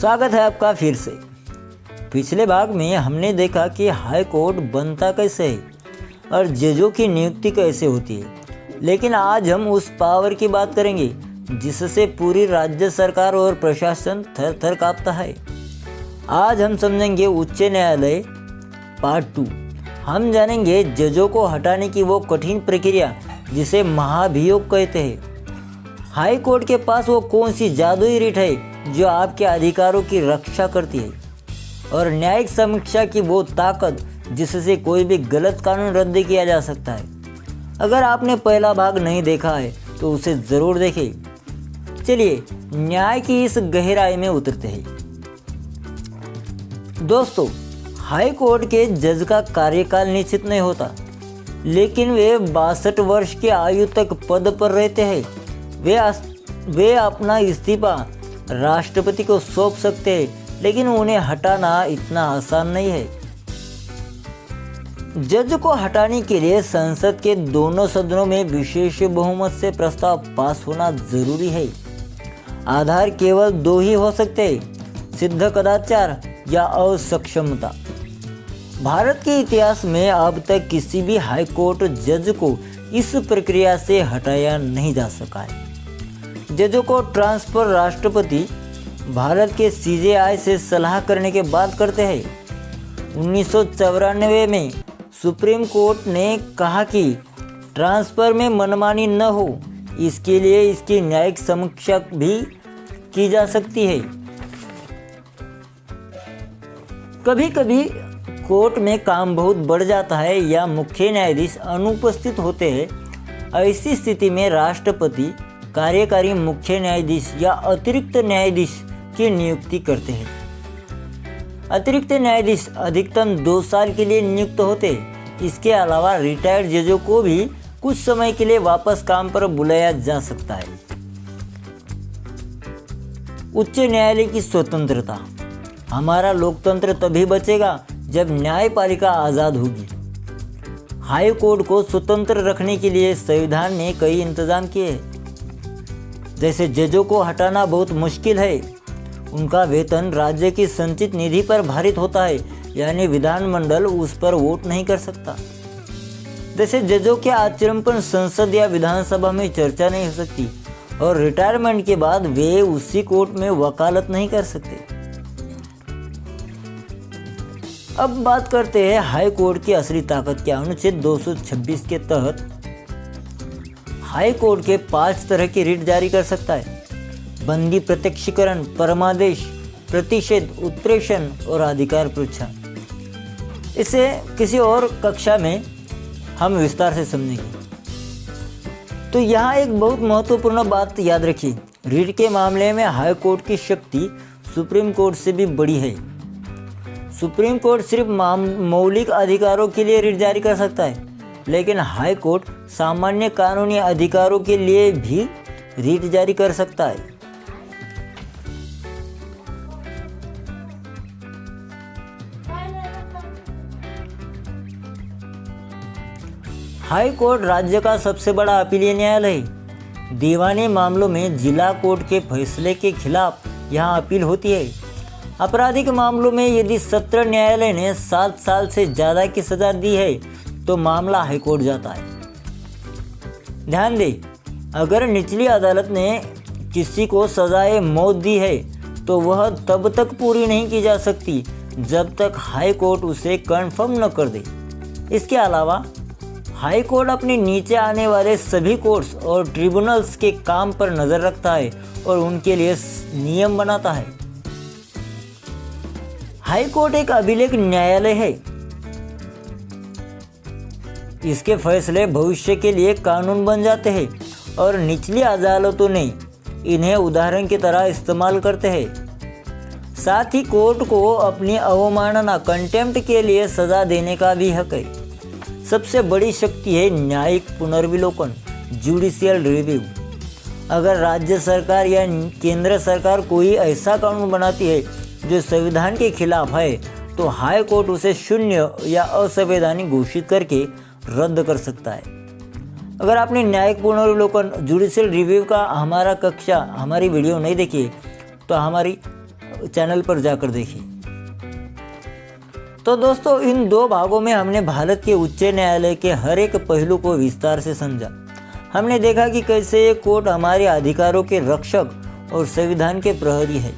स्वागत है आपका फिर से। पिछले भाग में हमने देखा कि हाई कोर्ट बनता कैसे है और जजों की नियुक्ति कैसे होती है, लेकिन आज हम उस पावर की बात करेंगे जिससे पूरी राज्य सरकार और प्रशासन थर थर कांपता है। आज हम समझेंगे उच्च न्यायालय पार्ट 2। हम जानेंगे जजों को हटाने की वो कठिन प्रक्रिया जिसे महाभियोग कहते हैं। हाई कोर्ट के पास वो कौन सी जादुई रीट है जो आपके अधिकारों की रक्षा करती है, और न्यायिक समीक्षा की वो ताकत जिससे कोई भी गलत कानून रद्द किया जा सकता है। अगर आपने पहला भाग नहीं देखा है तो उसे ज़रूर देखें। चलिए न्याय की इस गहराई में उतरते हैं। दोस्तों, हाई कोर्ट के जज का कार्यकाल निश्चित नहीं होता, लेकिन वे 62 वर्ष की आयु तक पद पर रहते हैं। वे अपना इस्तीफा राष्ट्रपति को सौंप सकते हैं, लेकिन उन्हें हटाना इतना आसान नहीं है। जज को हटाने के लिए संसद के दोनों सदनों में विशेष बहुमत से प्रस्ताव पास होना जरूरी है। आधार केवल 2 ही हो सकते हैं, सिद्ध कदाचार या असक्षमता। भारत के इतिहास में अब तक किसी भी हाई कोर्ट जज को इस प्रक्रिया से हटाया नहीं जा सका है। जजों को ट्रांसफर राष्ट्रपति भारत के सीजेआई से सलाह करने के बाद करते हैं। 1994 में सुप्रीम कोर्ट ने कहा कि ट्रांसफर में मनमानी न हो, इसके लिए इसकी न्यायिक समीक्षा भी की जा सकती है। कभी कभी कोर्ट में काम बहुत बढ़ जाता है या मुख्य न्यायाधीश अनुपस्थित होते हैं। ऐसी स्थिति में राष्ट्रपति कार्यकारी मुख्य न्यायाधीश या अतिरिक्त न्यायाधीश की नियुक्ति करते हैं। अतिरिक्त न्यायाधीश अधिकतम 2 साल के लिए नियुक्त होते हैं। इसके अलावा रिटायर्ड जजों को भी कुछ समय के लिए वापस काम पर बुलाया जा सकता है। उच्च न्यायालय की स्वतंत्रता। हमारा लोकतंत्र तभी बचेगा जब न्यायपालिका आज़ाद होगी। हाई कोर्ट को स्वतंत्र रखने के लिए संविधान ने कई इंतजाम किए हैं। जैसे जजों को हटाना बहुत मुश्किल है, उनका वेतन राज्य की संचित निधि पर भारित होता है, यानी विधानमंडल उस पर वोट नहीं कर सकता। जैसे जजों के आचरण पर संसद या विधानसभा में चर्चा नहीं हो सकती, और रिटायरमेंट के बाद वे उसी कोर्ट में वकालत नहीं कर सकते। अब बात करते हैं हाई कोर्ट की असली ताकत क्या। अनुच्छेद 226 के तहत हाई कोर्ट के 5 तरह की रिट जारी कर सकता है: बंदी प्रत्यक्षीकरण, परमादेश, प्रतिषेध, उत्प्रेषण और अधिकार परीक्षा। इसे किसी और कक्षा में हम विस्तार से समझेंगे। तो यहाँ एक बहुत महत्वपूर्ण बात याद रखिए, रिट के मामले में हाई कोर्ट की शक्ति सुप्रीम कोर्ट से भी बड़ी है। सुप्रीम कोर्ट सिर्फ मौलिक अधिकारों के लिए रिट जारी कर सकता है, लेकिन हाई कोर्ट सामान्य कानूनी अधिकारों के लिए भी रिट जारी कर सकता है। हाई कोर्ट राज्य का सबसे बड़ा अपीलीय न्यायालय है। दीवानी मामलों में जिला कोर्ट के फैसले के खिलाफ यहाँ अपील होती है। आपराधिक मामलों में यदि सत्र न्यायालय ने 7 साल से ज़्यादा की सजा दी है तो मामला हाईकोर्ट जाता है। ध्यान दें, अगर निचली अदालत ने किसी को सजाए मौत दी है तो वह तब तक पूरी नहीं की जा सकती जब तक हाई कोर्ट उसे कंफर्म न कर दे। इसके अलावा हाई कोर्ट अपने नीचे आने वाले सभी कोर्ट्स और ट्रिब्यूनल्स के काम पर नज़र रखता है और उनके लिए नियम बनाता है। हाई कोर्ट एक अभिलेख न्यायालय है। इसके फैसले भविष्य के लिए कानून बन जाते हैं और निचली अदालतों ने इन्हें उदाहरण की तरह इस्तेमाल करते हैं। साथ ही कोर्ट को अपनी अवमानना कंटेम्प्ट के लिए सजा देने का भी हक है। सबसे बड़ी शक्ति है न्यायिक पुनर्विलोकन, जुडिशियल रिव्यू। अगर राज्य सरकार या केंद्र सरकार कोई ऐसा कानून बनाती है जो संविधान के खिलाफ है तो हाई कोर्ट उसे शून्य या असंवैधानिक घोषित करके रद्द कर सकता है। अगर आपने न्यायिक पुनर्विलोकन जुडिशियल रिव्यू का हमारी वीडियो नहीं देखी तो हमारी चैनल पर जाकर देखिए। तो दोस्तों, इन 2 भागों में हमने भारत के उच्च न्यायालय के हर एक पहलू को विस्तार से समझा। हमने देखा कि कैसे ये कोर्ट हमारे अधिकारों के रक्षक और संविधान के प्रहरी है।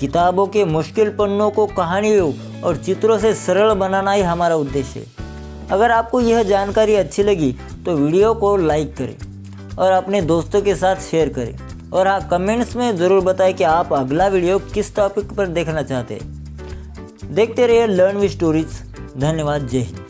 किताबों के मुश्किल पन्नों को कहानियों और चित्रों से सरल बनाना ही हमारा उद्देश्य है। अगर आपको यह जानकारी अच्छी लगी तो वीडियो को लाइक करें और अपने दोस्तों के साथ शेयर करें। और हाँ, कमेंट्स में ज़रूर बताएं कि आप अगला वीडियो किस टॉपिक पर देखना चाहते हैं। देखते रहिए लर्न विद स्टोरीज। धन्यवाद। जय हिंद।